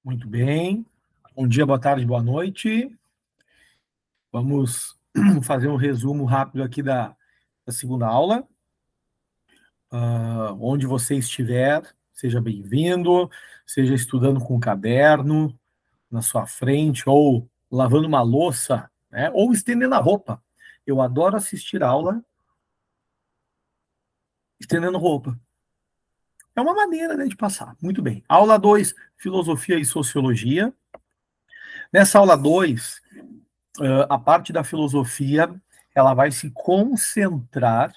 Muito bem. Bom dia, boa tarde, boa noite. Vamos fazer um resumo rápido aqui da segunda aula. Onde você estiver, seja bem-vindo, seja estudando com um caderno na sua frente, ou lavando uma louça, né, ou estendendo a roupa. Eu adoro assistir aula estendendo roupa. É uma maneira, né, de passar. Muito bem. Aula 2, Filosofia e Sociologia. Nessa aula 2, a parte da filosofia, ela vai se concentrar,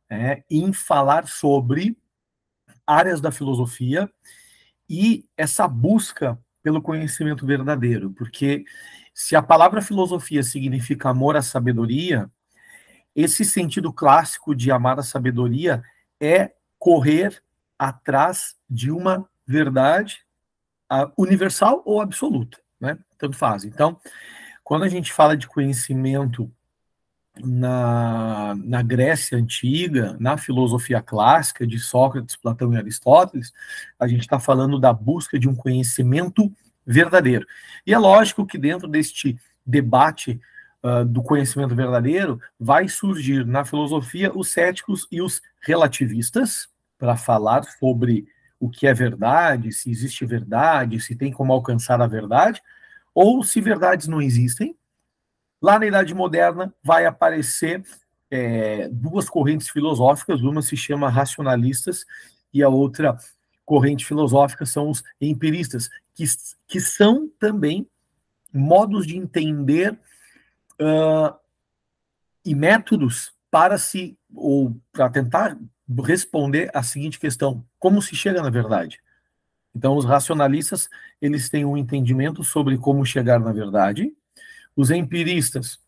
né, em falar sobre áreas da filosofia e essa busca pelo conhecimento verdadeiro, porque se a palavra filosofia significa amor à sabedoria, esse sentido clássico de amar a sabedoria é correr atrás de uma verdade universal ou absoluta, né? Tanto faz. Então, quando a gente fala de conhecimento na Grécia Antiga, na filosofia clássica de Sócrates, Platão e Aristóteles, a gente está falando da busca de um conhecimento verdadeiro. E é lógico que dentro deste debate do conhecimento verdadeiro, vai surgir na filosofia os céticos e os relativistas, para falar sobre o que é verdade, se existe verdade, se tem como alcançar a verdade, ou se verdades não existem. Lá na Idade Moderna vai aparecer duas correntes filosóficas, uma se chama racionalistas e a outra corrente filosófica são os empiristas, que são também modos de entender e métodos para tentar responder a seguinte questão: como se chega na verdade? Então, os racionalistas, eles têm um entendimento sobre como chegar na verdade. Os empiristas,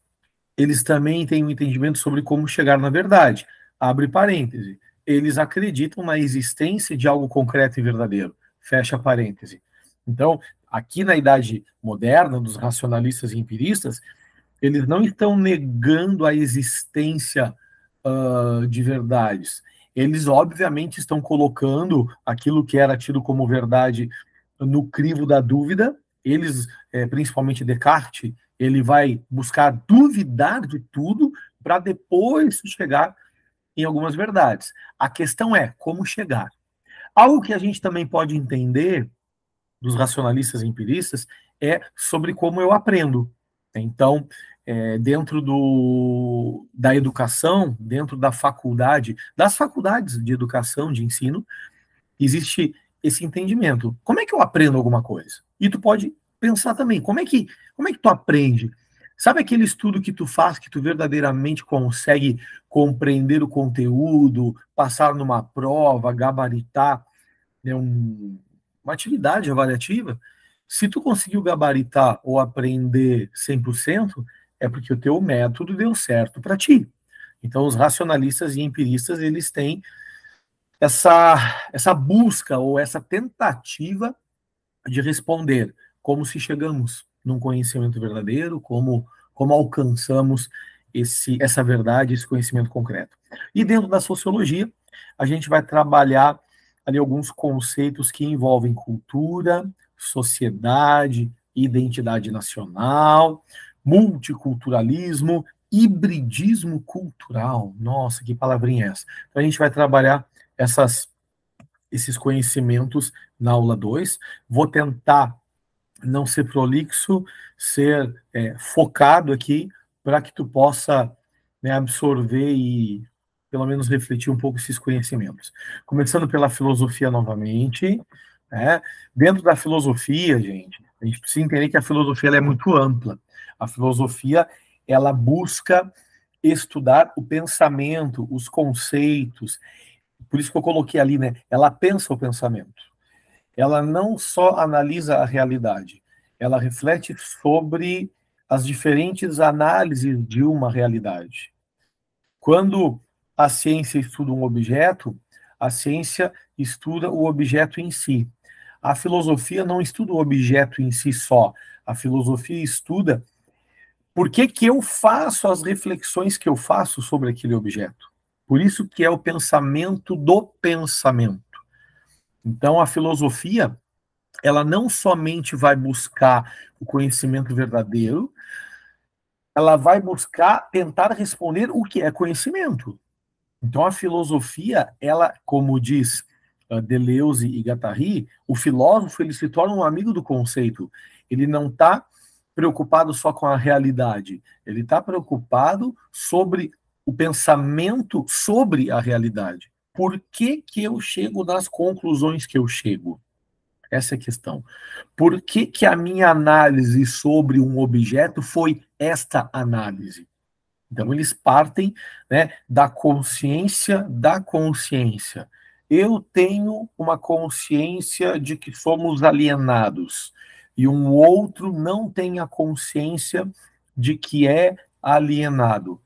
eles também têm um entendimento sobre como chegar na verdade. Abre parêntese. Eles acreditam na existência de algo concreto e verdadeiro. Fecha parêntese. Então, aqui na Idade Moderna, dos racionalistas e empiristas, eles não estão negando a existência de verdades. Eles, obviamente, estão colocando aquilo que era tido como verdade no crivo da dúvida. Eles, principalmente Descartes, ele vai buscar duvidar de tudo para depois chegar em algumas verdades. A questão é como chegar. Algo que a gente também pode entender dos racionalistas e empiristas é sobre como eu aprendo. Então, dentro da educação, dentro da faculdade, das faculdades de educação, de ensino, existe esse entendimento. Como é que eu aprendo alguma coisa? E tu pode pensar também, como é que tu aprende? Sabe aquele estudo que tu faz, que tu verdadeiramente consegue compreender o conteúdo, passar numa prova, gabaritar, né, uma atividade avaliativa? Se tu conseguiu gabaritar ou aprender 100%, é porque o teu método deu certo para ti. Então, os racionalistas e empiristas, eles têm essa busca ou essa tentativa de responder como se chegamos num conhecimento verdadeiro, como alcançamos essa verdade, esse conhecimento concreto. E dentro da sociologia, a gente vai trabalhar ali alguns conceitos que envolvem cultura, sociedade, identidade nacional, multiculturalismo, hibridismo cultural. Nossa, que palavrinha é essa? Então, a gente vai trabalhar esses conhecimentos na aula 2. Vou tentar não ser prolixo, ser focado aqui, para que tu possa, né, absorver e pelo menos refletir um pouco esses conhecimentos. Começando pela filosofia novamente, né? Dentro da filosofia, gente, a gente precisa entender que a filosofia ela é muito ampla. A filosofia, ela busca estudar o pensamento, os conceitos. Por isso que eu coloquei ali, né? Ela pensa o pensamento. Ela não só analisa a realidade, ela reflete sobre as diferentes análises de uma realidade. Quando a ciência estuda um objeto, a ciência estuda o objeto em si. A filosofia não estuda o objeto em si só. A filosofia estuda por que eu faço as reflexões que eu faço sobre aquele objeto. Por isso que é o pensamento do pensamento. Então, a filosofia, ela não somente vai buscar o conhecimento verdadeiro, ela vai buscar tentar responder o que é conhecimento. Então, a filosofia, ela, como diz Deleuze e Guattari, o filósofo ele se torna um amigo do conceito. Ele não está preocupado só com a realidade, ele está preocupado sobre o pensamento sobre a realidade. Por que que eu chego nas conclusões que eu chego? Essa é a questão. Por que que a minha análise sobre um objeto foi esta análise? Então, eles partem, né, da consciência da consciência. Eu tenho uma consciência de que somos alienados, e um outro não tem a consciência de que é alienado.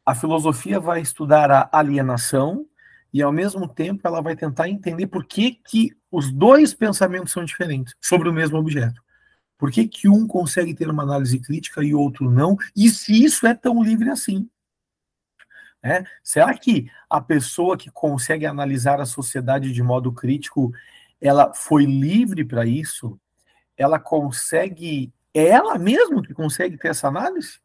A filosofia vai estudar a alienação e, ao mesmo tempo, ela vai tentar entender por que, que os dois pensamentos são diferentes sobre o mesmo objeto. Por que, que um consegue ter uma análise crítica e o outro não? E se isso é tão livre assim? Né? Será que a pessoa que consegue analisar a sociedade de modo crítico, ela foi livre para isso? Ela consegue, é ela mesma que consegue ter essa análise?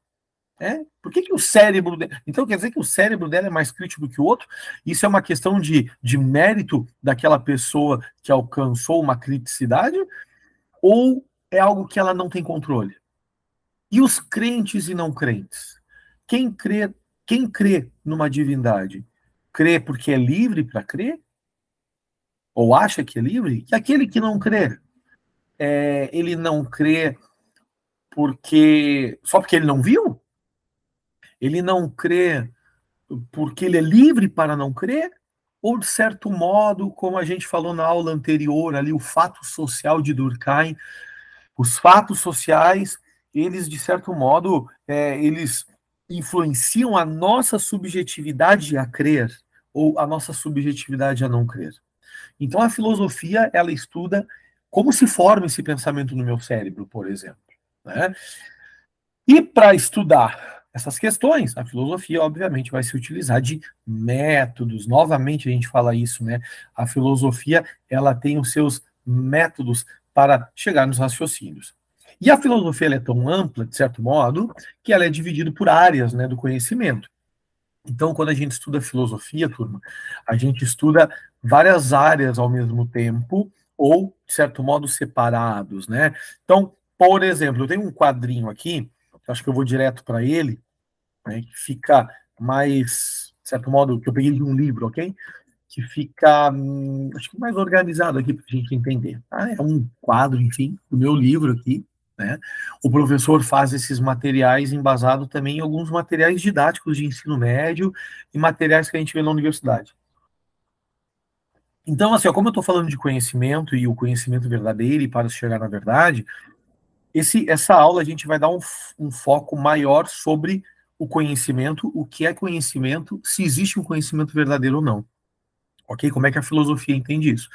Por que, que o cérebro dela... Então quer dizer que o cérebro dela é mais crítico do que o outro? Isso é uma questão de mérito daquela pessoa que alcançou uma criticidade? Ou é algo que ela não tem controle? E os crentes e não crentes? Quem crê numa divindade? Crê porque é livre para crer? Ou acha que é livre? E aquele que não crê? Ele não crê só porque ele não viu? Ele não crê porque ele é livre para não crer? Ou, de certo modo, como a gente falou na aula anterior, ali, o fato social de Durkheim, os fatos sociais, eles, de certo modo, eles influenciam a nossa subjetividade a crer, ou a nossa subjetividade a não crer. Então, a filosofia, ela estuda como se forma esse pensamento no meu cérebro, por exemplo. Né? E para estudar essas questões, a filosofia, obviamente, vai se utilizar de métodos. Novamente, a gente fala isso, né? A filosofia, ela tem os seus métodos para chegar nos raciocínios. E a filosofia ela é tão ampla, de certo modo, que ela é dividida por áreas, né, do conhecimento. Então, quando a gente estuda filosofia, turma, a gente estuda várias áreas ao mesmo tempo, ou, de certo modo, separados, né? Então, por exemplo, eu tenho um quadrinho aqui, acho que eu vou direto para ele, né, que fica mais, de certo modo, que eu peguei de um livro, ok? Que fica, acho que mais organizado aqui para a gente entender. É um quadro, enfim, do meu livro aqui, né? O professor faz esses materiais embasado também em alguns materiais didáticos de ensino médio e materiais que a gente vê na universidade. Então, assim, como eu estou falando de conhecimento e o conhecimento verdadeiro e para chegar na verdade, essa aula a gente vai dar um foco maior sobre o conhecimento, o que é conhecimento, se existe um conhecimento verdadeiro ou não. Ok? Como é que a filosofia entende isso?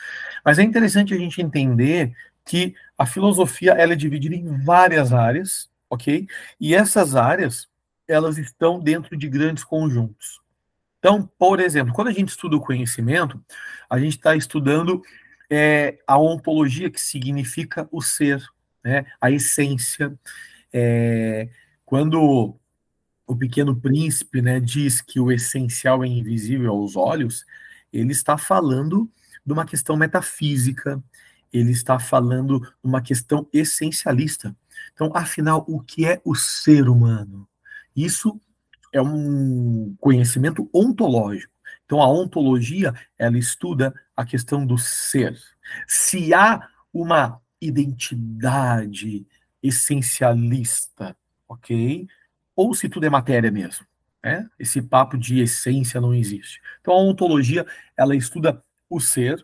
Mas é interessante a gente entender que a filosofia ela é dividida em várias áreas, ok? E essas áreas, elas estão dentro de grandes conjuntos. Então, por exemplo, quando a gente estuda o conhecimento, a gente está estudando a ontologia, que significa o ser, né? A essência. Quando o Pequeno Príncipe, né, diz que o essencial é invisível aos olhos, ele está falando de uma questão metafísica, ele está falando de uma questão essencialista. Então, afinal, o que é o ser humano? Isso é um conhecimento ontológico. Então, a ontologia, ela estuda a questão do ser. Se há uma identidade essencialista, ok? Ou se tudo é matéria mesmo, né? Esse papo de essência não existe. Então, a ontologia, ela estuda o ser.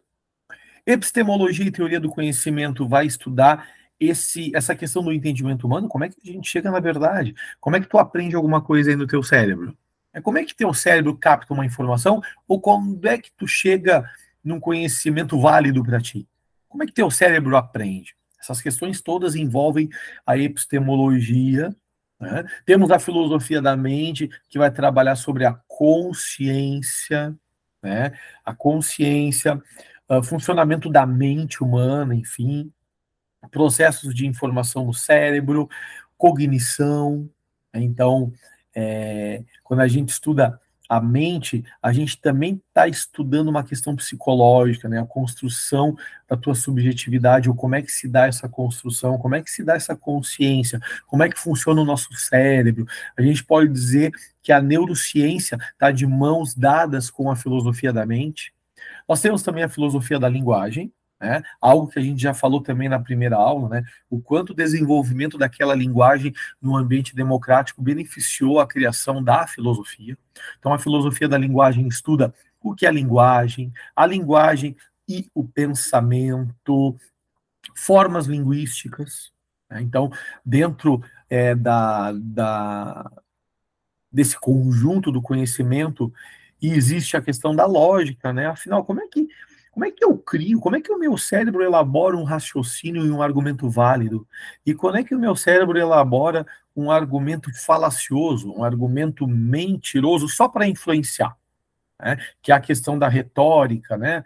Epistemologia e teoria do conhecimento vai estudar essa questão do entendimento humano, como é que a gente chega na verdade? Como é que tu aprende alguma coisa aí no teu cérebro? Como é que teu cérebro capta uma informação? Ou quando é que tu chega num conhecimento válido para ti? Como é que teu cérebro aprende? Essas questões todas envolvem a epistemologia, né? Temos a filosofia da mente, que vai trabalhar sobre a consciência, né? A consciência. funcionamento da mente humana, enfim, processos de informação no cérebro, cognição. Então, quando a gente estuda a mente, a gente também está estudando uma questão psicológica, né? A construção da tua subjetividade, ou como é que se dá essa construção, como é que se dá essa consciência, como é que funciona o nosso cérebro. A gente pode dizer que a neurociência está de mãos dadas com a filosofia da mente. Nós temos também a filosofia da linguagem, né? Algo que a gente já falou também na primeira aula, né? O quanto o desenvolvimento daquela linguagem no ambiente democrático beneficiou a criação da filosofia. Então, a filosofia da linguagem estuda o que é a linguagem e o pensamento, formas linguísticas, né? Então, dentro desse conjunto do conhecimento, e existe a questão da lógica, né? Afinal, como é que eu crio, como é que o meu cérebro elabora um raciocínio e um argumento válido? E como é que o meu cérebro elabora um argumento falacioso, um argumento mentiroso só para influenciar? Né? Que é a questão da retórica, né?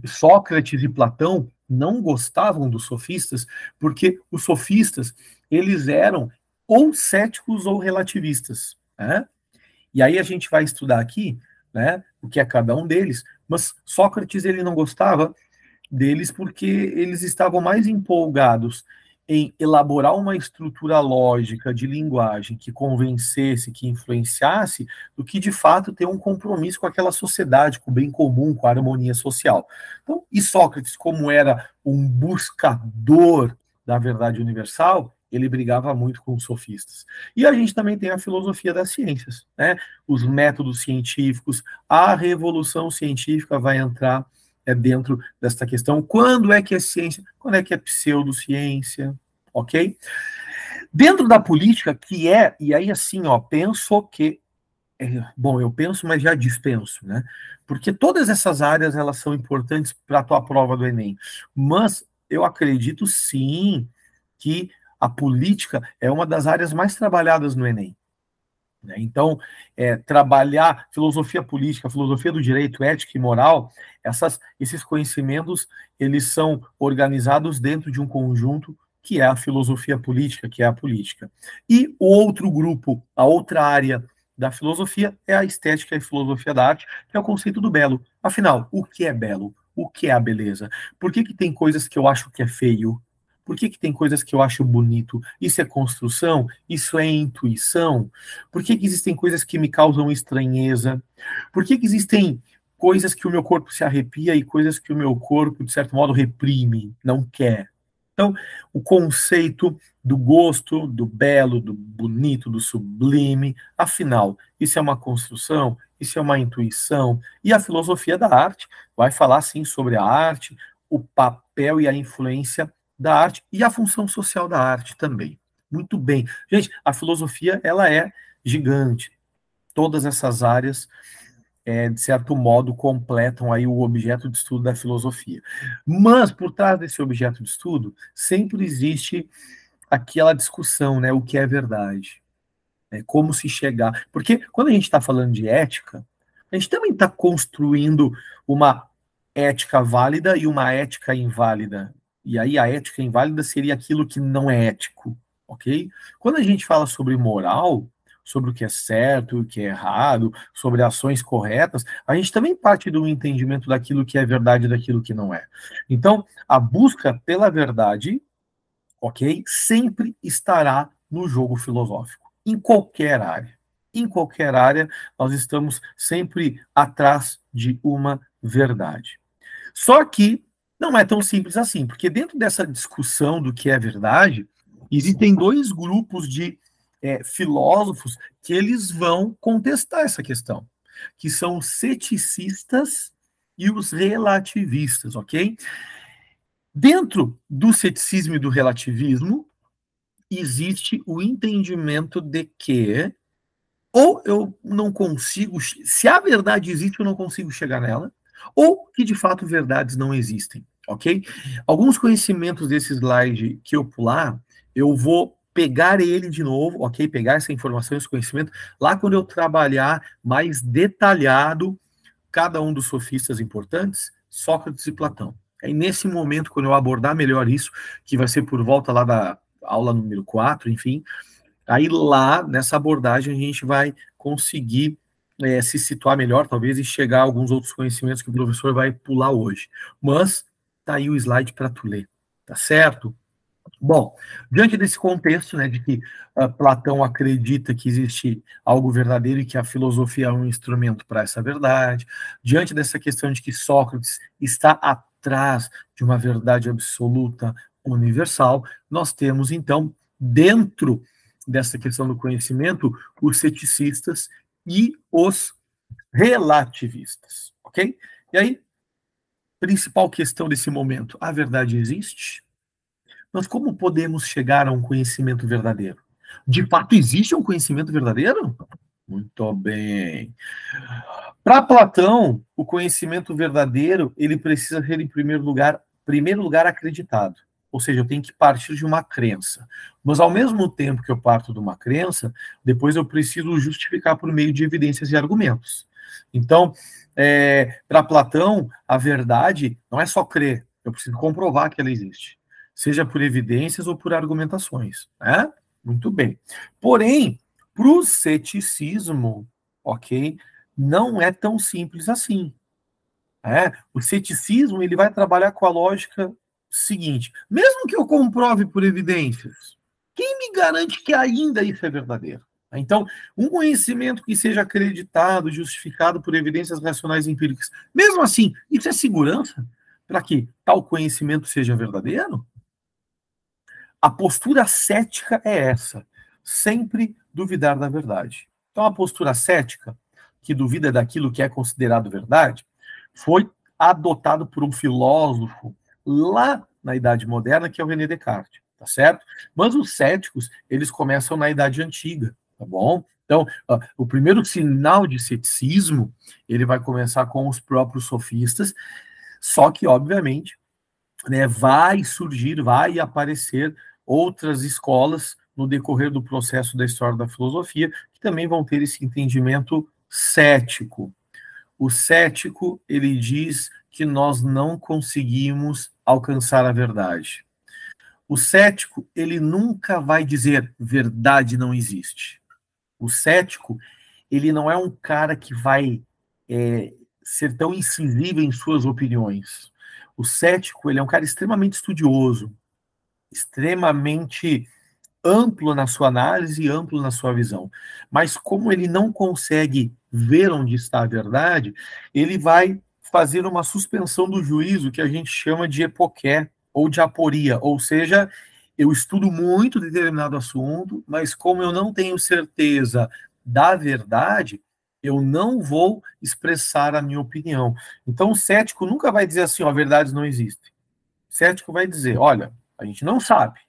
Sócrates e Platão não gostavam dos sofistas, porque os sofistas, eles eram ou céticos ou relativistas, né? E aí a gente vai estudar aqui, né, o que é cada um deles, mas Sócrates ele não gostava deles porque eles estavam mais empolgados em elaborar uma estrutura lógica de linguagem que convencesse, que influenciasse, do que de fato ter um compromisso com aquela sociedade, com o bem comum, com a harmonia social. Então, e Sócrates, como era um buscador da verdade universal, ele brigava muito com os sofistas. E a gente também tem a filosofia das ciências, né? Os métodos científicos, a revolução científica vai entrar dentro desta questão. Quando é que é ciência? Quando é que é pseudociência? Ok? Dentro da política, que é, e aí assim, ó, penso que, bom, eu penso, mas já dispenso, né? Porque todas essas áreas, elas são importantes para a tua prova do Enem. Mas eu acredito, sim, que a política é uma das áreas mais trabalhadas no Enem. Então, trabalhar filosofia política, filosofia do direito, ética e moral, esses conhecimentos, eles são organizados dentro de um conjunto que é a filosofia política, que é a política. E o outro grupo, a outra área da filosofia é a estética e filosofia da arte, que é o conceito do belo. Afinal, o que é belo? O que é a beleza? Por que tem coisas que eu acho que é feio? Por que tem coisas que eu acho bonito? Isso é construção? Isso é intuição? Por que existem coisas que me causam estranheza? Por que existem coisas que o meu corpo se arrepia e coisas que o meu corpo, de certo modo, reprime, não quer? Então, o conceito do gosto, do belo, do bonito, do sublime, afinal, isso é uma construção, isso é uma intuição. E a filosofia da arte vai falar, sim, sobre a arte, o papel e a influência da arte e a função social da arte também. Muito bem. Gente, a filosofia, ela é gigante. Todas essas áreas, de certo modo, completam aí o objeto de estudo da filosofia. Mas, por trás desse objeto de estudo, sempre existe aquela discussão, né? O que é verdade? Como se chegar... Porque quando a gente está falando de ética, a gente também está construindo uma ética válida e uma ética inválida. E aí a ética inválida seria aquilo que não é ético, ok? Quando a gente fala sobre moral, sobre o que é certo, o que é errado, sobre ações corretas, a gente também parte do entendimento daquilo que é verdade e daquilo que não é. Então, a busca pela verdade, ok, sempre estará no jogo filosófico, em qualquer área. Em qualquer área, nós estamos sempre atrás de uma verdade. Só que não é tão simples assim, porque dentro dessa discussão do que é verdade, existem dois grupos de filósofos que eles vão contestar essa questão, que são os ceticistas e os relativistas, ok? Dentro do ceticismo e do relativismo, existe o entendimento de que ou eu não consigo, se a verdade existe, eu não consigo chegar nela, ou que de fato verdades não existem, ok? Alguns conhecimentos desse slide que eu pular, eu vou pegar ele de novo, ok? Pegar essa informação, esse conhecimento, lá quando eu trabalhar mais detalhado cada um dos sofistas importantes, Sócrates e Platão. Aí, nesse momento, quando eu abordar melhor isso, que vai ser por volta lá da aula número 4, enfim, aí lá, nessa abordagem, a gente vai conseguir se situar melhor, talvez, e chegar a alguns outros conhecimentos que o professor vai pular hoje. Mas tá aí o slide para tu ler, tá certo? Bom, diante desse contexto, né, de que Platão acredita que existe algo verdadeiro e que a filosofia é um instrumento para essa verdade, diante dessa questão de que Sócrates está atrás de uma verdade absoluta universal, nós temos, então, dentro dessa questão do conhecimento, os ceticistas e os relativistas, ok? E aí, principal questão desse momento, a verdade existe? Mas como podemos chegar a um conhecimento verdadeiro? De fato, existe um conhecimento verdadeiro? Muito bem. Para Platão, o conhecimento verdadeiro, ele precisa ser, em primeiro lugar, acreditado. Ou seja, eu tenho que partir de uma crença. Mas, ao mesmo tempo que eu parto de uma crença, depois eu preciso justificar por meio de evidências e argumentos. Então, para Platão, a verdade não é só crer, eu preciso comprovar que ela existe, seja por evidências ou por argumentações, né? Muito bem. Porém, para o ceticismo, ok, não é tão simples assim. O ceticismo ele vai trabalhar com a lógica seguinte: mesmo que eu comprove por evidências, quem me garante que ainda isso é verdadeiro? Então, um conhecimento que seja acreditado, justificado por evidências racionais e empíricas, mesmo assim, isso é segurança para que tal conhecimento seja verdadeiro? A postura cética é essa, sempre duvidar da verdade. Então, a postura cética, que duvida daquilo que é considerado verdade, foi adotado por um filósofo lá na Idade Moderna, que é o René Descartes, tá certo? Mas os céticos, eles começam na Idade Antiga, tá bom? Então, o primeiro sinal de ceticismo, ele vai começar com os próprios sofistas, só que, obviamente, né, vai surgir, vai aparecer outras escolas no decorrer do processo da história da filosofia que também vão ter esse entendimento cético. O cético, ele diz que nós não conseguimos alcançar a verdade. O cético, ele nunca vai dizer verdade não existe. O cético, ele não é um cara que vai ser tão incisivo em suas opiniões. O cético, ele é um cara extremamente estudioso, extremamente amplo na sua análise e amplo na sua visão. Mas como ele não consegue ver onde está a verdade, ele vai fazer uma suspensão do juízo que a gente chama de epoqué ou de aporia, ou seja, eu estudo muito determinado assunto, mas como eu não tenho certeza da verdade, eu não vou expressar a minha opinião. Então, o cético nunca vai dizer assim, ó, verdades não existem. O cético vai dizer, olha, a gente não sabe,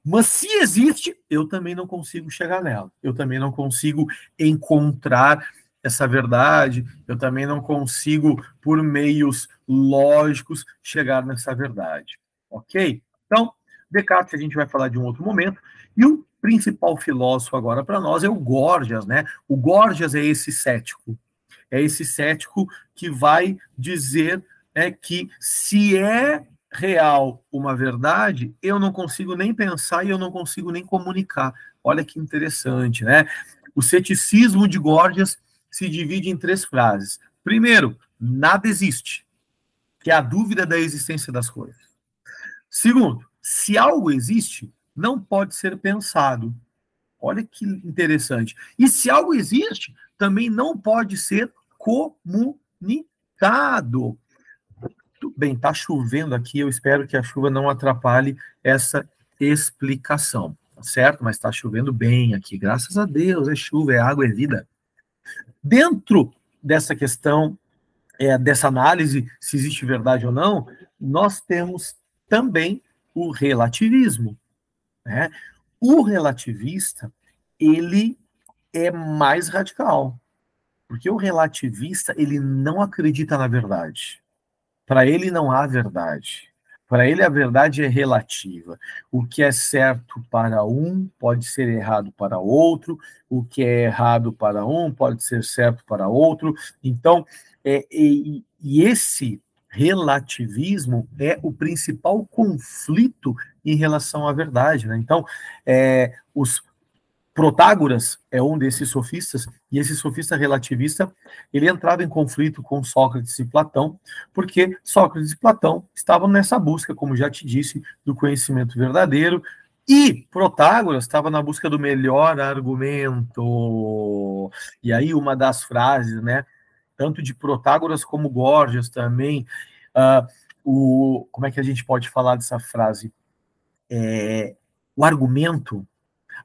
mas se existe, eu também não consigo chegar nela. Eu também não consigo encontrar essa verdade. Eu também não consigo, por meios lógicos, chegar nessa verdade. Ok? Então, Descartes a gente vai falar de um outro momento. E o principal filósofo agora para nós é o Gorgias, né? O Gorgias é esse cético. É esse cético que vai dizer que se é real uma verdade, eu não consigo nem pensar e eu não consigo nem comunicar. Olha que interessante, né? O ceticismo de Gorgias se divide em 3 frases. Primeiro, nada existe, que é a dúvida da existência das coisas. Segundo, se algo existe, não pode ser pensado. Olha que interessante. E se algo existe, também não pode ser comunicado. Tudo bem, está chovendo aqui, eu espero que a chuva não atrapalhe essa explicação, tá certo? Mas está chovendo bem aqui, graças a Deus, é chuva, é água, é vida. Dentro dessa questão, dessa análise, se existe verdade ou não, nós temos também o relativismo, né? O relativista, ele é mais radical, porque o relativista, ele não acredita na verdade. Para ele não há verdade. Para ele a verdade é relativa. O que é certo para um pode ser errado para outro, o que é errado para um pode ser certo para outro. Então, e esse relativismo é o principal conflito em relação à verdade, né? Então, os Protágoras é um desses sofistas, e esse sofista relativista, ele entrava em conflito com Sócrates e Platão, porque Sócrates e Platão estavam nessa busca, como já te disse, do conhecimento verdadeiro, e Protágoras estava na busca do melhor argumento. E aí uma das frases, né, tanto de Protágoras como Gorgias também, como é que a gente pode falar dessa frase? O argumento,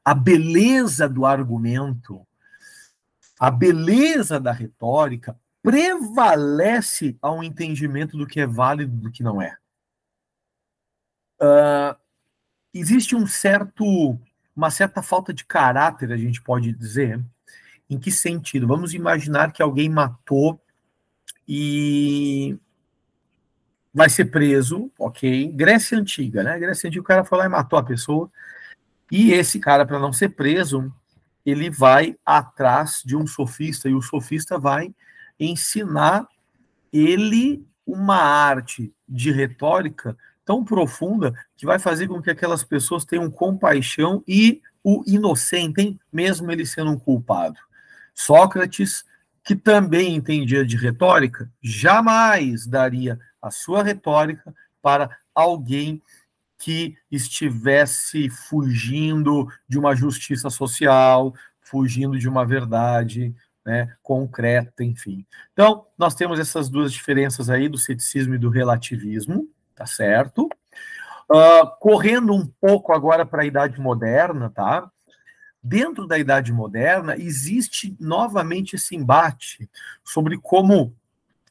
a beleza do argumento, a beleza da retórica prevalece ao entendimento do que é válido e do que não é. Existe uma certa falta de caráter, a gente pode dizer. Em que sentido? Vamos imaginar que alguém matou e vai ser preso, ok? Grécia Antiga, né? Grécia Antiga, o cara foi lá e matou a pessoa. E esse cara, para não ser preso, ele vai atrás de um sofista, e o sofista vai ensinar ele uma arte de retórica tão profunda que vai fazer com que aquelas pessoas tenham compaixão e o inocentem, mesmo ele sendo um culpado. Sócrates, que também entendia de retórica, jamais daria a sua retórica para alguém que estivesse fugindo de uma justiça social, fugindo de uma verdade, né, concreta, enfim. Então, nós temos essas duas diferenças aí do ceticismo e do relativismo, tá certo? Correndo um pouco agora para a Idade Moderna, tá? Dentro da Idade Moderna, existe novamente esse embate sobre como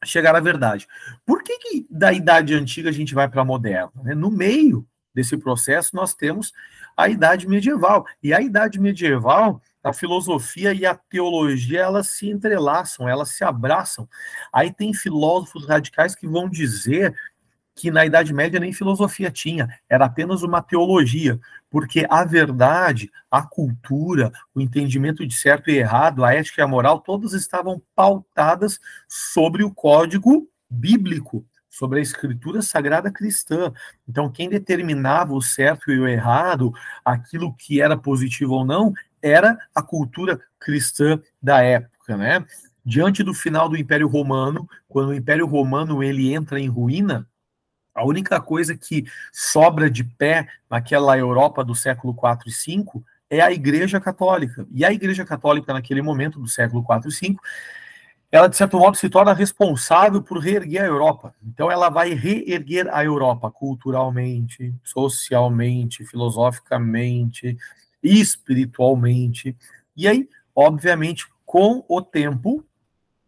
chegar à verdade. Por que da Idade Antiga a gente vai para a Moderna? No meio desse processo, nós temos a Idade Medieval. E a Idade Medieval, a filosofia e a teologia, elas se entrelaçam, elas se abraçam. Aí tem filósofos radicais que vão dizer que na Idade Média nem filosofia tinha, era apenas uma teologia, porque a verdade, a cultura, o entendimento de certo e errado, a ética e a moral, todas estavam pautadas sobre o código bíblico, sobre a escritura sagrada cristã. Então, quem determinava o certo e o errado, aquilo que era positivo ou não, era a cultura cristã da época, né? Diante do final do Império Romano, quando o Império Romano ele entra em ruína, a única coisa que sobra de pé naquela Europa do século IV e V é a Igreja Católica. E a Igreja Católica, naquele momento do século IV e V, ela, de certo modo, se torna responsável por reerguer a Europa. Então, ela vai reerguer a Europa culturalmente, socialmente, filosoficamente, espiritualmente. E aí, obviamente, com o tempo,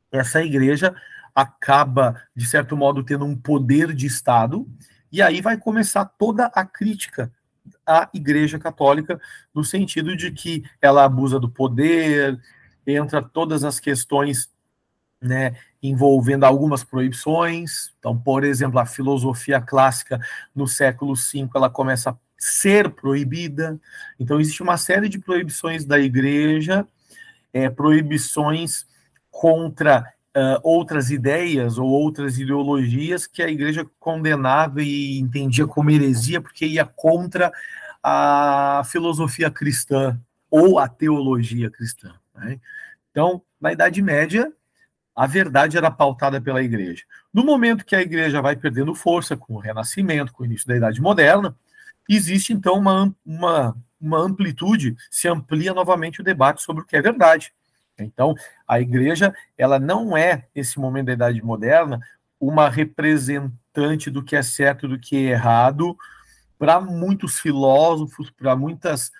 essa igreja acaba, de certo modo, tendo um poder de Estado, e aí vai começar toda a crítica à Igreja Católica, no sentido de que ela abusa do poder, entra todas as questões, né, envolvendo algumas proibições. Então, por exemplo, a filosofia clássica no século V, ela começa a ser proibida. Então, existe uma série de proibições da Igreja, proibições contra outras ideias ou outras ideologias que a igreja condenava e entendia como heresia, porque ia contra a filosofia cristã ou a teologia cristã, né? Então, na Idade Média, a verdade era pautada pela igreja. No momento que a igreja vai perdendo força com o Renascimento, com o início da Idade Moderna, existe então uma amplitude, se amplia novamente o debate sobre o que é verdade. Então, a igreja, ela não é, nesse momento da Idade Moderna, uma representante do que é certo e do que é errado para muitos filósofos, para muitas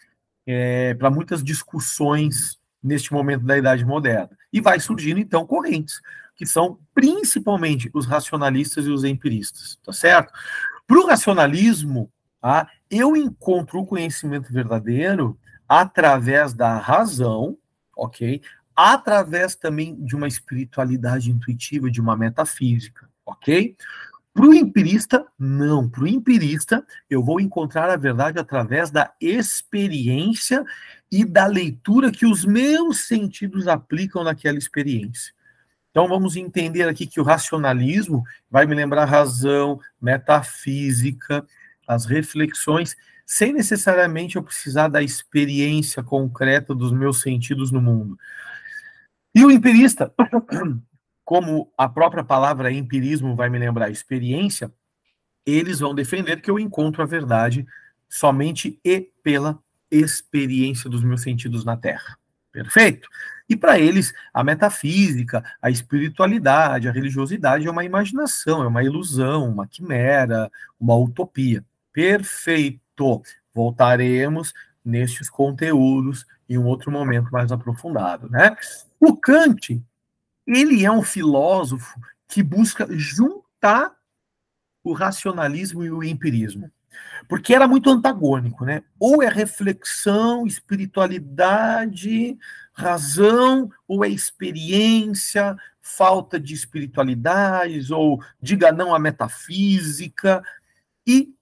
discussões neste momento da Idade Moderna. E vai surgindo, então, correntes, que são principalmente os racionalistas e os empiristas, tá certo? Para o racionalismo, eu encontro o conhecimento verdadeiro através da razão, ok? Através também de uma espiritualidade intuitiva, de uma metafísica, ok? Para o empirista, não. Para o empirista, eu vou encontrar a verdade através da experiência e da leitura que os meus sentidos aplicam naquela experiência. Então, vamos entender aqui que o racionalismo vai me lembrar razão, metafísica, as reflexões, sem necessariamente eu precisar da experiência concreta dos meus sentidos no mundo. E o empirista, como a própria palavra empirismo vai me lembrar experiência, eles vão defender que eu encontro a verdade somente e pela experiência dos meus sentidos na Terra. Perfeito? E para eles, a metafísica, a espiritualidade, a religiosidade é uma imaginação, é uma ilusão, uma quimera, uma utopia. Perfeito. Voltaremos nestes conteúdos em um outro momento mais aprofundado, né? O Kant, ele é um filósofo que busca juntar o racionalismo e o empirismo, porque era muito antagônico, né? Ou é reflexão, espiritualidade, razão, ou é experiência, falta de espiritualidades, ou diga não à metafísica. E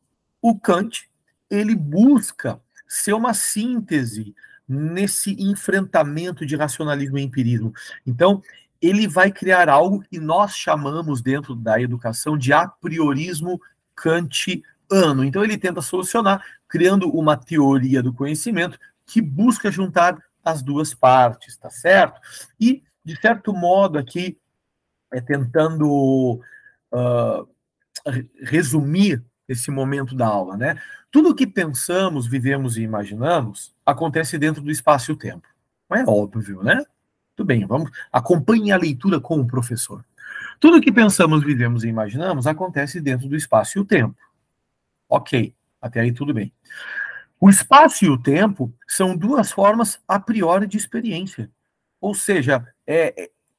o Kant, ele busca ser uma síntese nesse enfrentamento de racionalismo e empirismo. Então, ele vai criar algo que nós chamamos dentro da educação de apriorismo kantiano. Então, ele tenta solucionar criando uma teoria do conhecimento que busca juntar as duas partes, tá certo? E, de certo modo, aqui, tentando resumir esse momento da aula, né? Tudo o que pensamos, vivemos e imaginamos acontece dentro do espaço e o tempo. Não é óbvio, né? Tudo bem, vamos acompanhe a leitura com o professor. Tudo o que pensamos, vivemos e imaginamos acontece dentro do espaço e o tempo. Ok, até aí tudo bem. O espaço e o tempo são duas formas a priori de experiência. Ou seja,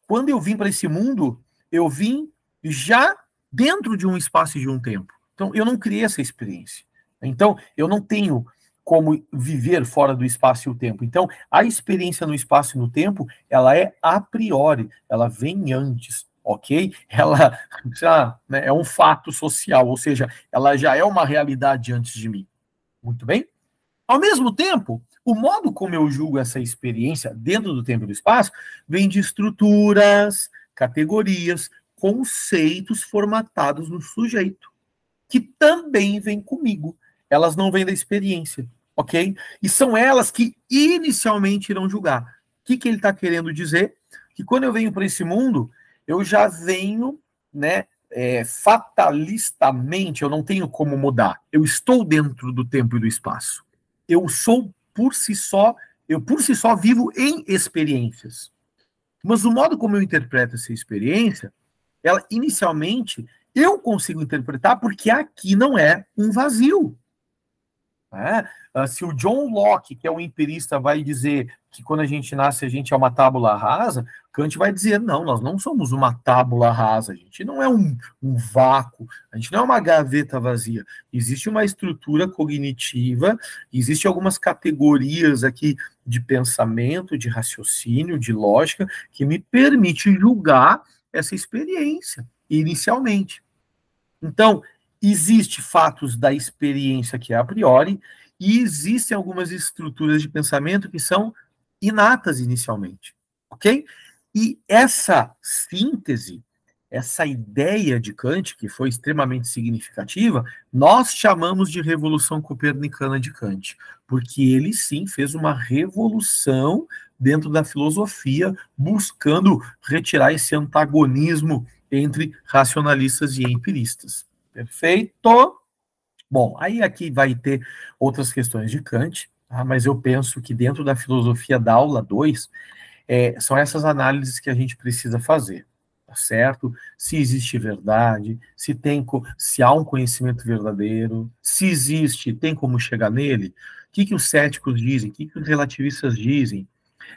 quando eu vim para esse mundo, eu vim já dentro de um espaço e de um tempo. Então, eu não criei essa experiência. Então, eu não tenho como viver fora do espaço e o tempo. Então, a experiência no espaço e no tempo, ela é a priori, ela vem antes, ok? Ela já, né, é um fato social, ou seja, ela já é uma realidade antes de mim. Muito bem? Ao mesmo tempo, o modo como eu julgo essa experiência dentro do tempo e do espaço vem de estruturas, categorias, conceitos formatados no sujeito, que também vêm comigo. Elas não vêm da experiência, ok? E são elas que inicialmente irão julgar. O que ele está querendo dizer? Que quando eu venho para esse mundo, eu já venho, né, fatalistamente, eu não tenho como mudar. Eu estou dentro do tempo e do espaço. Eu sou por si só, eu por si só vivo em experiências. Mas o modo como eu interpreto essa experiência, ela inicialmente eu consigo interpretar porque aqui não é um vazio. Né? Se o John Locke, que é um empirista, vai dizer que quando a gente nasce a gente é uma tábula rasa, Kant vai dizer, não, nós não somos uma tábula rasa, a gente não é um vácuo, a gente não é uma gaveta vazia. Existe uma estrutura cognitiva, existem algumas categorias aqui de pensamento, de raciocínio, de lógica, que me permite julgar essa experiência, inicialmente. Então, existem fatos da experiência que é a priori, e existem algumas estruturas de pensamento que são inatas inicialmente, ok? E essa síntese, essa ideia de Kant, que foi extremamente significativa, nós chamamos de Revolução Copernicana de Kant, porque ele sim fez uma revolução dentro da filosofia, buscando retirar esse antagonismo entre racionalistas e empiristas. Perfeito? Bom, aí aqui vai ter outras questões de Kant, tá? Mas eu penso que dentro da filosofia da aula 2, são essas análises que a gente precisa fazer, tá certo? Se existe verdade, se há um conhecimento verdadeiro, se existe, tem como chegar nele, o que os céticos dizem, o que os relativistas dizem,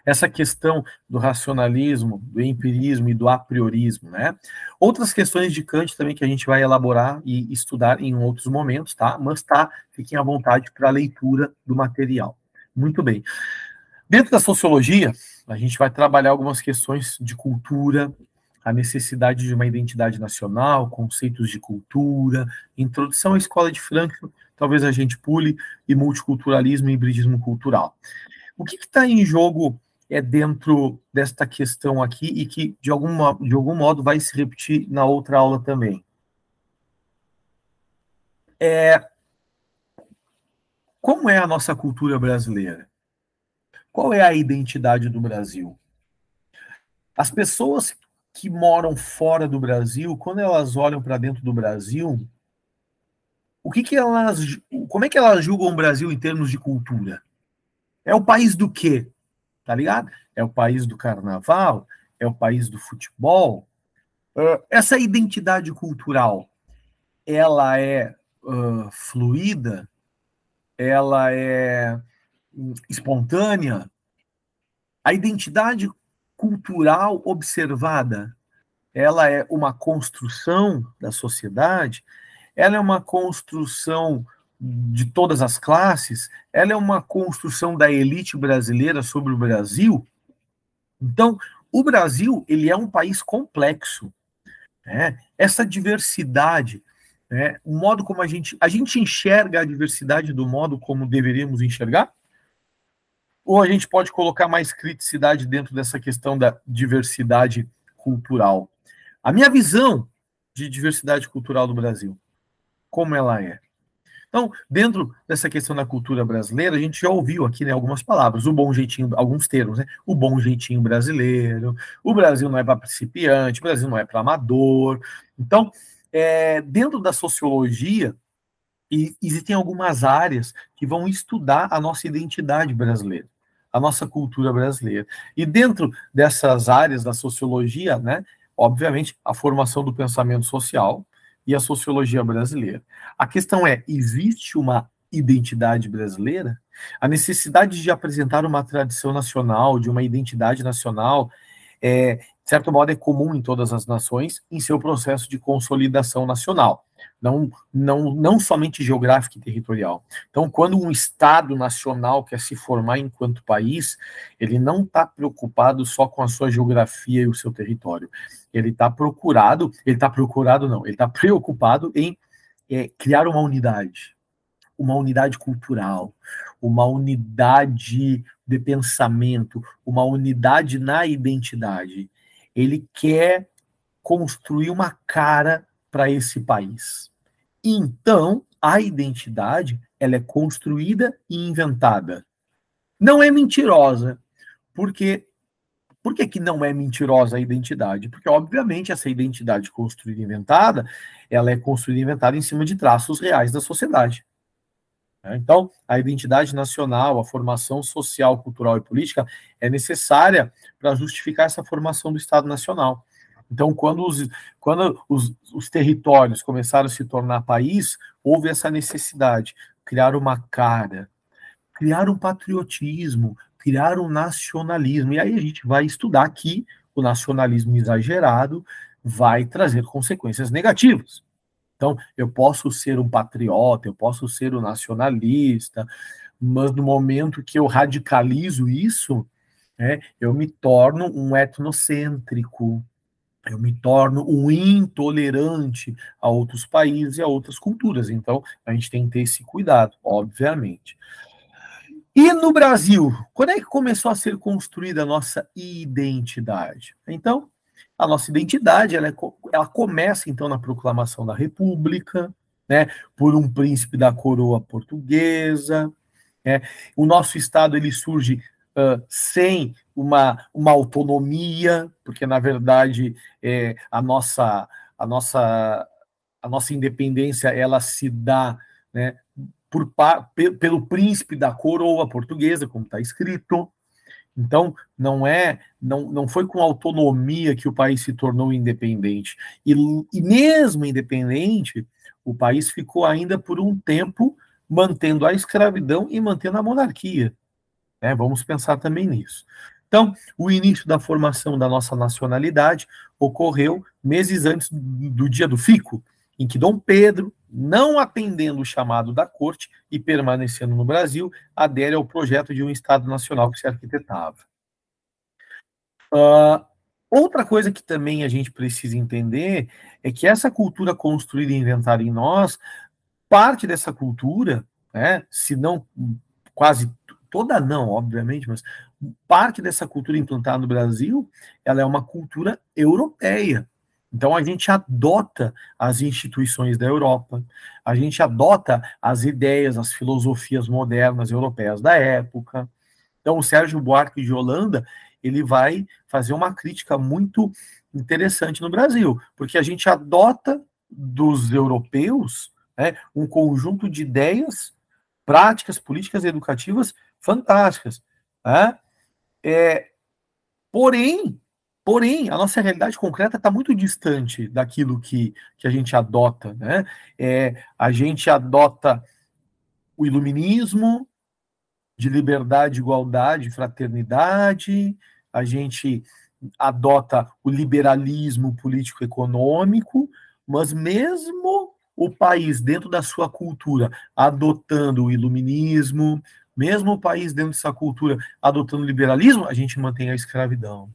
essa questão do racionalismo, do empirismo e do apriorismo, né? Outras questões de Kant também que a gente vai elaborar e estudar em outros momentos, tá? Mas tá, fiquem à vontade para a leitura do material. Muito bem. Dentro da sociologia, a gente vai trabalhar algumas questões de cultura, a necessidade de uma identidade nacional, conceitos de cultura, introdução à escola de Frankfurt, talvez a gente pule, e multiculturalismo e hibridismo cultural. O que está em jogo é dentro desta questão aqui e que, de algum modo, vai se repetir na outra aula também. Como é a nossa cultura brasileira? Qual é a identidade do Brasil? As pessoas que moram fora do Brasil, quando elas olham para dentro do Brasil, como é que elas julgam o Brasil em termos de cultura? É o país do quê? Tá ligado? É o país do carnaval? É o país do futebol? Essa identidade cultural, ela é fluida? Ela é espontânea? A identidade cultural observada, ela é uma construção da sociedade? Ela é uma construção de todas as classes? Ela é uma construção da elite brasileira sobre o Brasil? Então, o Brasil, ele é um país complexo, né? Essa diversidade, né? O modo como a gente enxerga a diversidade do modo como deveríamos enxergar? Ou a gente pode colocar mais criticidade dentro dessa questão da diversidade cultural? A minha visão de diversidade cultural do Brasil, como ela é? Então, dentro dessa questão da cultura brasileira, a gente já ouviu aqui, né, algumas palavras, o bom jeitinho, alguns termos, né? O bom jeitinho brasileiro, o Brasil não é para principiante, o Brasil não é para amador. Então, dentro da sociologia, existem algumas áreas que vão estudar a nossa identidade brasileira, a nossa cultura brasileira. E dentro dessas áreas da sociologia, né, obviamente, a formação do pensamento social e a sociologia brasileira. A questão é, existe uma identidade brasileira? A necessidade de apresentar uma tradição nacional, de uma identidade nacional, de certo modo, é comum em todas as nações em seu processo de consolidação nacional. Não somente geográfica e territorial. Então, quando um Estado nacional quer se formar enquanto país, ele não está preocupado só com a sua geografia e o seu território. Ele está preocupado em criar uma unidade cultural, uma unidade de pensamento, uma unidade na identidade. Ele quer construir uma cara para esse país. Então, a identidade, ela é construída e inventada. Não é mentirosa. Por quê? Por que não é mentirosa a identidade? Porque, obviamente, essa identidade construída e inventada, ela é construída e inventada em cima de traços reais da sociedade. Então, a identidade nacional, a formação social, cultural e política é necessária para justificar essa formação do Estado Nacional. Então, quando os territórios começaram a se tornar país, houve essa necessidade, criar uma cara, criar um patriotismo, criar um nacionalismo. E aí a gente vai estudar que o nacionalismo exagerado vai trazer consequências negativas. Então, eu posso ser um patriota, eu posso ser um nacionalista, mas no momento que eu radicalizo isso, eu me torno um etnocêntrico, eu me torno um intolerante a outros países e a outras culturas. Então, a gente tem que ter esse cuidado, obviamente. E no Brasil, quando é que começou a ser construída a nossa identidade? Então, a nossa identidade, ela começa, então, na proclamação da República, né, por um príncipe da coroa portuguesa. Né? O nosso Estado, ele surge sem uma autonomia, porque, na verdade, a nossa independência, ela se dá, né, pelo príncipe da coroa portuguesa, como está escrito. Então, não foi com autonomia que o país se tornou independente. E mesmo independente, o país ficou ainda por um tempo mantendo a escravidão e mantendo a monarquia. Vamos pensar também nisso. Então, o início da formação da nossa nacionalidade ocorreu meses antes do dia do fico, em que Dom Pedro, não atendendo o chamado da corte e permanecendo no Brasil, adere ao projeto de um Estado Nacional que se arquitetava. Outra coisa que também a gente precisa entender é que essa cultura construída e inventada em nós, parte dessa cultura, se não quase toda não, obviamente, mas parte dessa cultura implantada no Brasil, ela é uma cultura europeia. Então a gente adota as instituições da Europa, a gente adota as ideias, as filosofias modernas europeias da época. Então o Sérgio Buarque de Holanda, ele vai fazer uma crítica muito interessante no Brasil, porque a gente adota dos europeus, né, um conjunto de ideias, práticas, políticas educativas fantásticas, né? Porém, a nossa realidade concreta está muito distante daquilo que a gente adota, né? A gente adota o iluminismo de liberdade, igualdade, fraternidade, a gente adota o liberalismo político-econômico, mas mesmo o país, dentro da sua cultura, adotando o iluminismo, mesmo o país, dentro dessa cultura, adotando o liberalismo, a gente mantém a escravidão.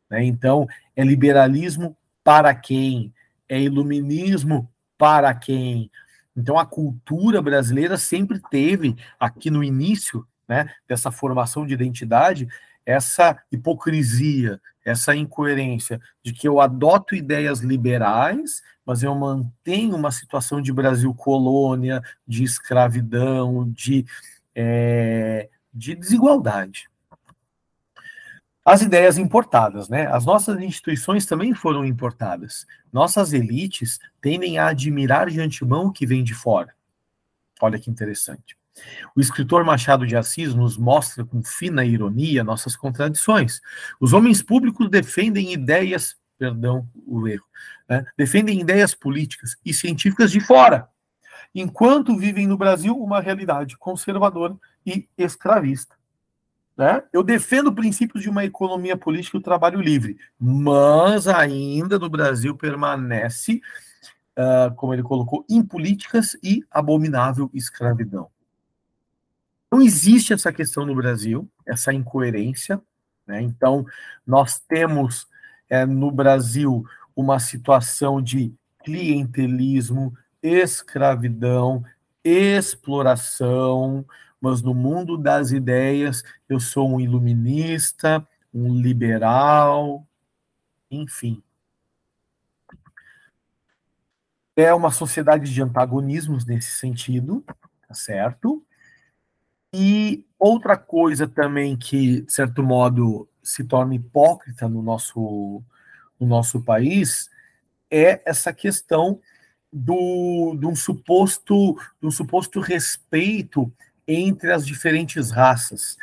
Né? Então, é liberalismo para quem? É iluminismo para quem? Então, a cultura brasileira sempre teve, aqui no início, né, dessa formação de identidade, essa hipocrisia, essa incoerência de que eu adoto ideias liberais, mas eu mantenho uma situação de Brasil colônia, de escravidão, de desigualdade. As ideias importadas, né? As nossas instituições também foram importadas. Nossas elites tendem a admirar de antemão o que vem de fora. Olha que interessante. O escritor Machado de Assis nos mostra com fina ironia nossas contradições. Os homens públicos defendem ideias, perdão, o erro, né? Defendem ideias políticas e científicas de fora, enquanto vivem no Brasil uma realidade conservadora e escravista. Né? Eu defendo princípios de uma economia política e o trabalho livre, mas ainda no Brasil permanece, como ele colocou, impolíticas e abominável escravidão. Não existe essa questão no Brasil, essa incoerência. Né? Então, nós temos no Brasil uma situação de clientelismo, escravidão, exploração, mas no mundo das ideias eu sou um iluminista, um liberal, enfim. É uma sociedade de antagonismos nesse sentido, tá certo? E outra coisa também que, de certo modo, se torna hipócrita no nosso país é essa questão de um suposto respeito entre as diferentes raças.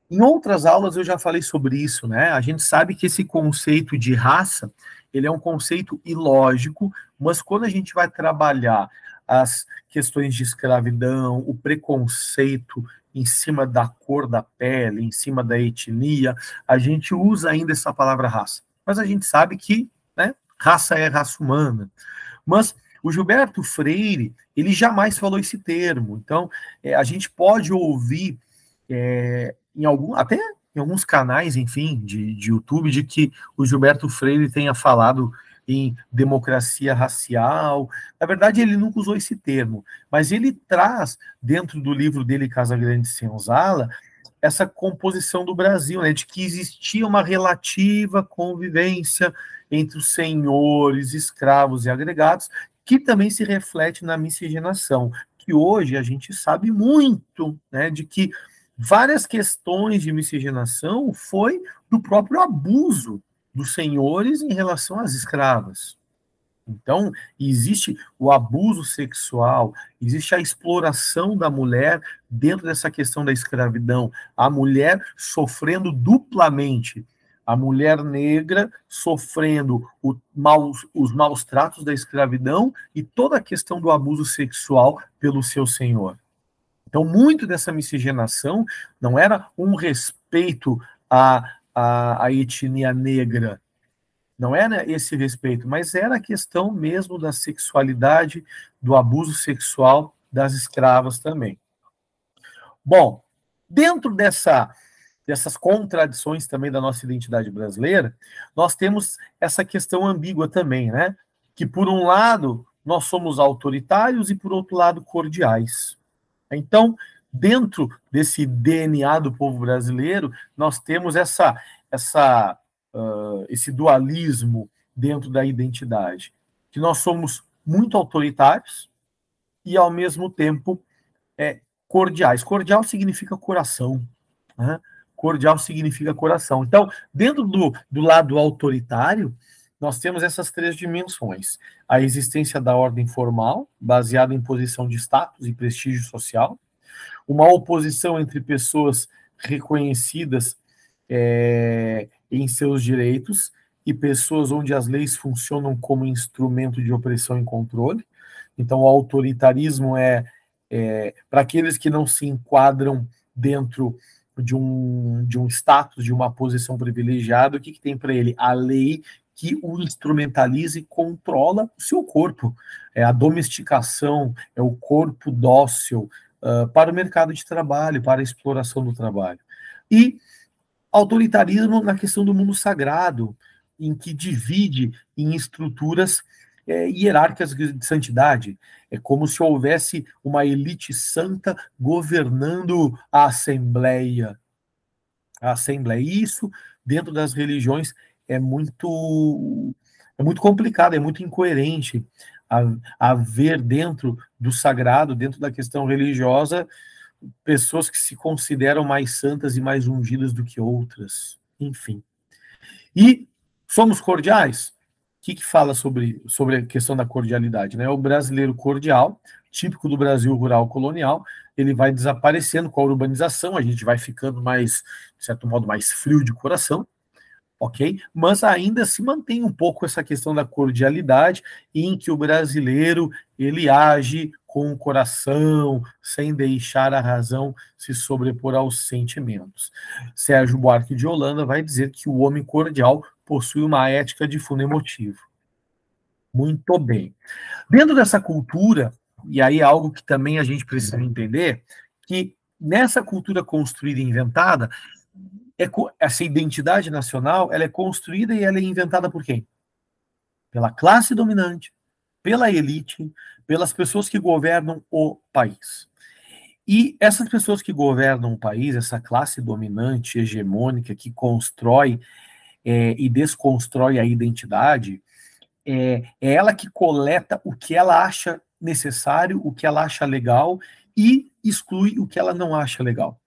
Em outras aulas eu já falei sobre isso, né? A gente sabe que esse conceito de raça, ele é um conceito ilógico, mas quando a gente vai trabalhar as questões de escravidão, o preconceito em cima da cor da pele, em cima da etnia, a gente usa ainda essa palavra raça. Mas a gente sabe que, né, raça é raça humana. Mas o Gilberto Freire, ele jamais falou esse termo. Então, a gente pode ouvir até em alguns canais, enfim, de YouTube, de que o Gilberto Freire tenha falado em democracia racial. Na verdade, ele nunca usou esse termo, mas ele traz, dentro do livro dele, Casa Grande Senzala, essa composição do Brasil, né, de que existia uma relativa convivência entre os senhores, escravos e agregados, que também se reflete na miscigenação, que hoje a gente sabe muito, né, de que várias questões de miscigenação foi do próprio abuso dos senhores em relação às escravas. Então, existe o abuso sexual, existe a exploração da mulher dentro dessa questão da escravidão, a mulher sofrendo duplamente, a mulher negra sofrendo os maus tratos da escravidão e toda a questão do abuso sexual pelo seu senhor. Então, muito dessa miscigenação não era um respeito à etnia negra, não era esse respeito, mas era a questão mesmo da sexualidade, do abuso sexual das escravas também. Bom, dentro dessas contradições também da nossa identidade brasileira, nós temos essa questão ambígua também, né? Que por um lado nós somos autoritários e por outro lado cordiais. Então, dentro desse DNA do povo brasileiro, nós temos esse dualismo dentro da identidade, que nós somos muito autoritários e, ao mesmo tempo, cordiais. Cordial significa coração, né? Cordial significa coração. Então, dentro do lado autoritário, nós temos essas três dimensões. A existência da ordem formal, baseada em posição de status e prestígio social, uma oposição entre pessoas reconhecidas em seus direitos e pessoas onde as leis funcionam como instrumento de opressão e controle. Então, o autoritarismo para aqueles que não se enquadram dentro de um status, de uma posição privilegiada, o que tem para ele? A lei que o instrumentaliza e controla o seu corpo. É a domesticação, é o corpo dócil para o mercado de trabalho, para a exploração do trabalho. E autoritarismo na questão do mundo sagrado, em que divide em estruturas hierárquicas de santidade. É como se houvesse uma elite santa governando a Assembleia. A Assembleia. E isso, dentro das religiões, é muito complicado, é muito incoerente a ver dentro do sagrado, dentro da questão religiosa, pessoas que se consideram mais santas e mais ungidas do que outras. Enfim. E somos cordiais? O que fala sobre a questão da cordialidade? Né? O brasileiro cordial, típico do Brasil rural colonial, ele vai desaparecendo com a urbanização, a gente vai ficando mais, de certo modo, mais frio de coração, ok? Mas ainda se mantém um pouco essa questão da cordialidade, em que o brasileiro, ele age com o coração, sem deixar a razão se sobrepor aos sentimentos. Sérgio Buarque de Holanda vai dizer que o homem cordial possui uma ética de fundo emotivo. Muito bem. Dentro dessa cultura, e aí é algo que também a gente precisa entender, que nessa cultura construída e inventada, essa identidade nacional, ela é construída e ela é inventada por quem? Pela classe dominante, pela elite, pelas pessoas que governam o país. E essas pessoas que governam o país, essa classe dominante, hegemônica, que constrói e desconstrói a identidade, é ela que coleta o que ela acha necessário, o que ela acha legal e exclui o que ela não acha legal.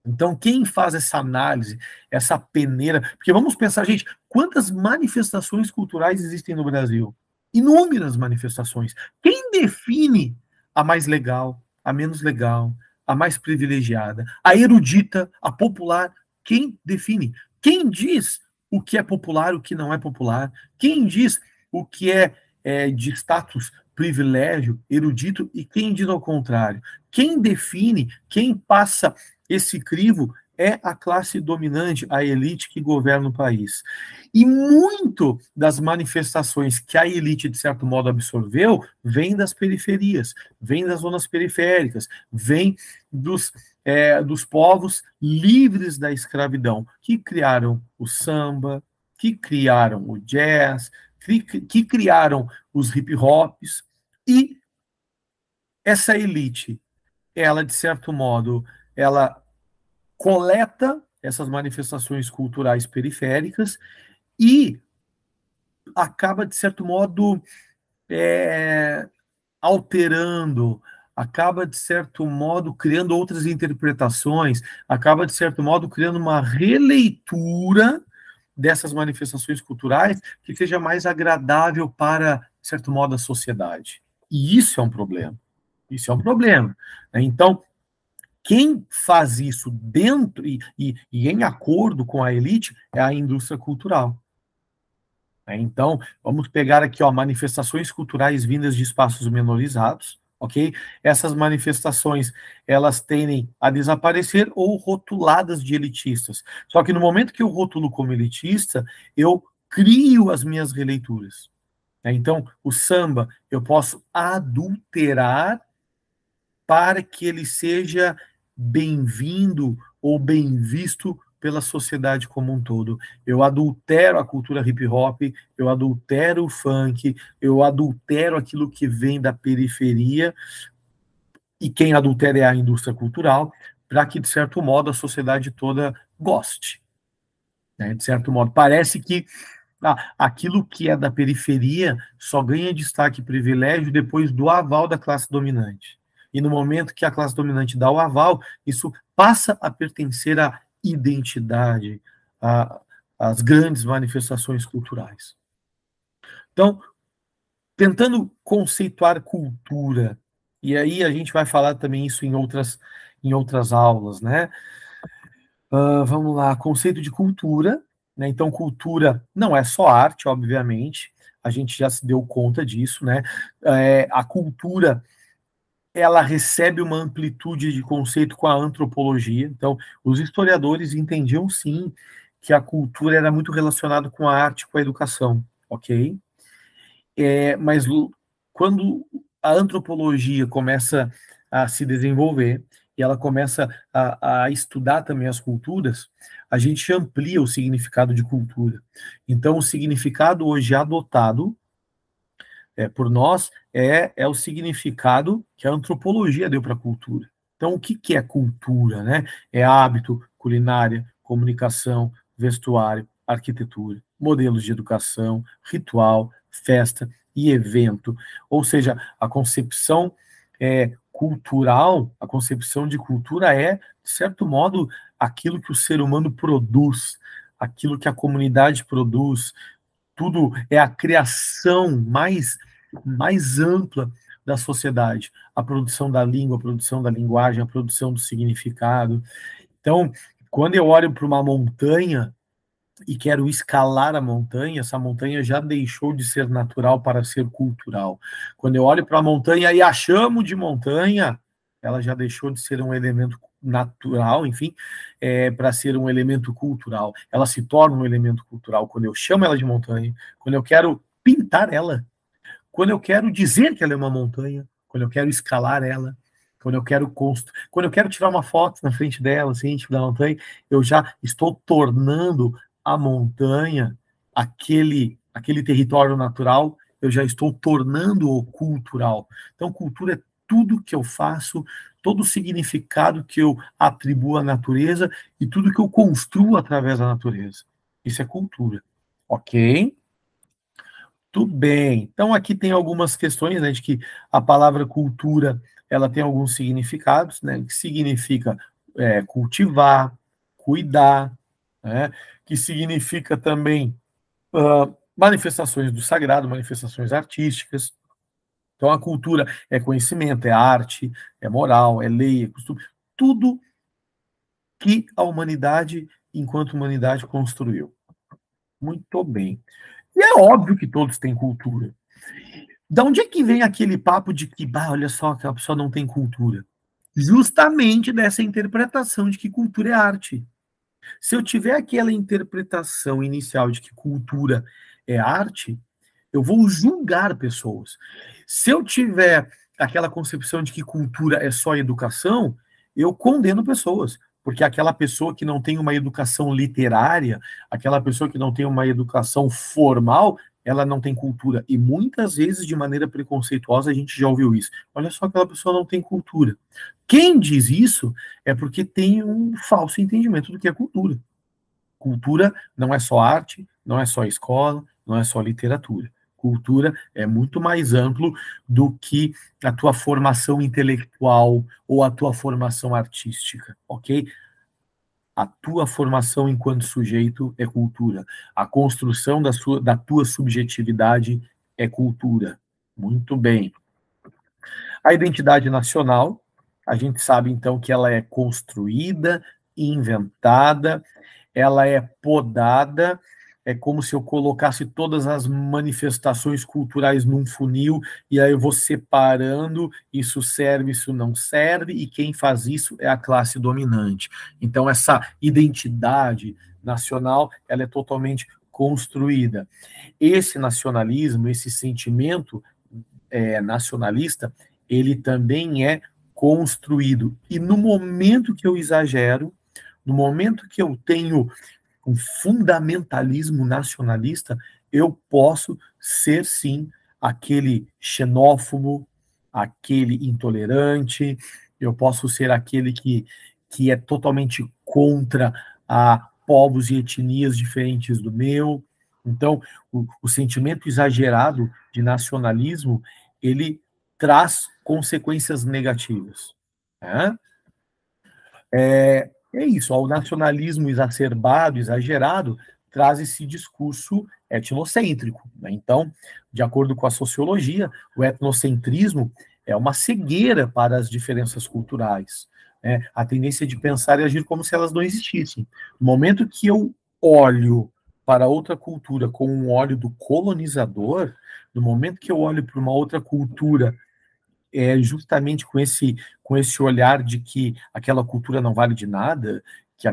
Então, quem faz essa análise, essa peneira... Porque vamos pensar, gente, quantas manifestações culturais existem no Brasil? Inúmeras manifestações. Quem define a mais legal, a menos legal, a mais privilegiada, a erudita, a popular? Quem define? Quem diz o que é popular, o que não é popular? Quem diz o que é de status, privilégio, erudito, e quem diz ao contrário? Quem define, quem passa esse crivo é a classe dominante, a elite que governa o país. E muito das manifestações que a elite, de certo modo, absorveu, vem das periferias, vem das zonas periféricas, vem dos povos livres da escravidão, que criaram o samba, que criaram o jazz, que criaram os hip hops, e essa elite, ela, de certo modo, ela coleta essas manifestações culturais periféricas e acaba, de certo modo, alterando, acaba, de certo modo, criando outras interpretações, acaba, de certo modo, criando uma releitura dessas manifestações culturais que seja mais agradável para, de certo modo, a sociedade. E isso é um problema. Isso é um problema. Então, quem faz isso dentro e em acordo com a elite é a indústria cultural. Então, vamos pegar aqui, manifestações culturais vindas de espaços menorizados, ok? Essas manifestações, elas tendem a desaparecer ou rotuladas de elitistas. Só que no momento que eu rotulo como elitista, eu crio as minhas releituras. Então, o samba, eu posso adulterar para que ele seja bem-vindo ou bem visto pela sociedade como um todo. Eu adultero a cultura hip hop, eu adultero o funk, eu adultero aquilo que vem da periferia e quem adultera é a indústria cultural, para que, de certo modo, a sociedade toda goste. Né? De certo modo, parece que aquilo que é da periferia só ganha destaque e privilégio depois do aval da classe dominante. E no momento que a classe dominante dá o aval, isso passa a pertencer à identidade, às grandes manifestações culturais. Então, tentando conceituar cultura, e aí a gente vai falar também isso em outras aulas, né? Vamos lá, conceito de cultura, né? Então, cultura não é só arte, obviamente, a gente já se deu conta disso, né? A cultura, ela recebe uma amplitude de conceito com a antropologia, então, os historiadores entendiam, sim, que a cultura era muito relacionada com a arte, com a educação, ok? Mas quando a antropologia começa a se desenvolver e ela começa a estudar também as culturas, a gente amplia o significado de cultura. Então, o significado hoje adotado por nós é o significado que a antropologia deu para a cultura. Então, o que é cultura? Né? É hábito, culinária, comunicação, vestuário, arquitetura, modelos de educação, ritual, festa e evento. Ou seja, a concepção cultural, a concepção de cultura é, de certo modo, aquilo que o ser humano produz, aquilo que a comunidade produz, tudo é a criação mais ampla da sociedade, a produção da língua, a produção da linguagem, a produção do significado. Então, quando eu olho para uma montanha e quero escalar a montanha, essa montanha já deixou de ser natural para ser cultural. Quando eu olho para a montanha e a chamo de montanha, ela já deixou de ser um elemento natural, enfim, para ser um elemento cultural. Ela se torna um elemento cultural quando eu chamo ela de montanha, quando eu quero pintar ela, quando eu quero dizer que ela é uma montanha, quando eu quero escalar ela, quando eu quero quando eu quero tirar uma foto na frente dela, assim, tipo, da montanha, eu já estou tornando a montanha aquele território natural, eu já estou tornando-o cultural. Então, cultura é tudo que eu faço, todo o significado que eu atribuo à natureza e tudo que eu construo através da natureza. Isso é cultura, ok? Tudo bem. Então, aqui tem algumas questões, né, de que a palavra cultura, ela tem alguns significados, né, que significa cultivar, cuidar, né, que significa também manifestações do sagrado, manifestações artísticas. Então, a cultura é conhecimento, é arte, é moral, é lei, é costume, tudo que a humanidade, enquanto humanidade, construiu. Muito bem. E é óbvio que todos têm cultura. Da onde é que vem aquele papo de que, olha só, aquela pessoa não tem cultura? Justamente dessa interpretação de que cultura é arte. Se eu tiver aquela interpretação inicial de que cultura é arte, eu vou julgar pessoas. Se eu tiver aquela concepção de que cultura é só educação, eu condeno pessoas. Porque aquela pessoa que não tem uma educação literária, aquela pessoa que não tem uma educação formal, ela não tem cultura. E muitas vezes, de maneira preconceituosa, a gente já ouviu isso. Olha só, aquela pessoa não tem cultura. Quem diz isso é porque tem um falso entendimento do que é cultura. Cultura não é só arte, não é só escola, não é só literatura. Cultura é muito mais amplo do que a tua formação intelectual ou a tua formação artística, ok? A tua formação enquanto sujeito é cultura. A construção da tua subjetividade é cultura. Muito bem. A identidade nacional, a gente sabe então que ela é construída, inventada, ela é podada, é como se eu colocasse todas as manifestações culturais num funil, e aí eu vou separando, isso serve, isso não serve, e quem faz isso é a classe dominante. Então, essa identidade nacional, ela é totalmente construída. Esse nacionalismo, esse sentimento nacionalista, ele também é construído. E no momento que eu exagero, no momento que eu tenho um fundamentalismo nacionalista, eu posso ser, sim, aquele xenófobo, aquele intolerante, eu posso ser aquele que é totalmente contra a povos e etnias diferentes do meu. Então, o sentimento exagerado de nacionalismo, ele traz consequências negativas, né? É isso, o nacionalismo exacerbado, exagerado, traz esse discurso etnocêntrico, né? Então, de acordo com a sociologia, o etnocentrismo é uma cegueira para as diferenças culturais, né? A tendência de pensar e agir como se elas não existissem. No momento que eu olho para outra cultura com um olho do colonizador, no momento que eu olho para uma outra cultura justamente com esse olhar de que aquela cultura não vale de nada, que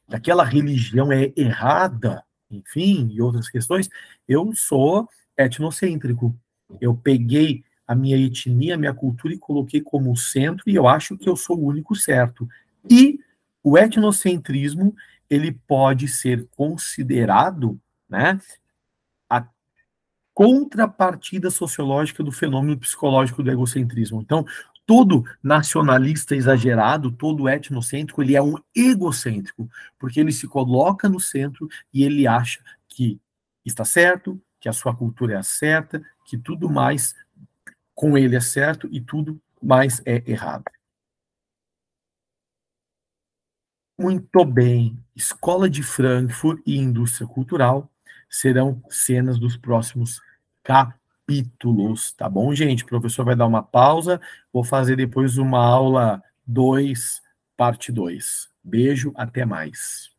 aquela religião é errada, enfim, e outras questões, eu sou etnocêntrico. Eu peguei a minha etnia, a minha cultura e coloquei como centro, e eu acho que eu sou o único certo. E o etnocentrismo, ele pode ser considerado, né, a contrapartida sociológica do fenômeno psicológico do egocentrismo. Então, todo nacionalista exagerado, todo etnocêntrico, ele é um egocêntrico, porque ele se coloca no centro e ele acha que está certo, que a sua cultura é a certa, que tudo mais com ele é certo e tudo mais é errado. Muito bem. Escola de Frankfurt e indústria cultural serão cenas dos próximos capítulos, tá bom, gente? O professor vai dar uma pausa, vou fazer depois uma aula 2, parte 2. Beijo, até mais.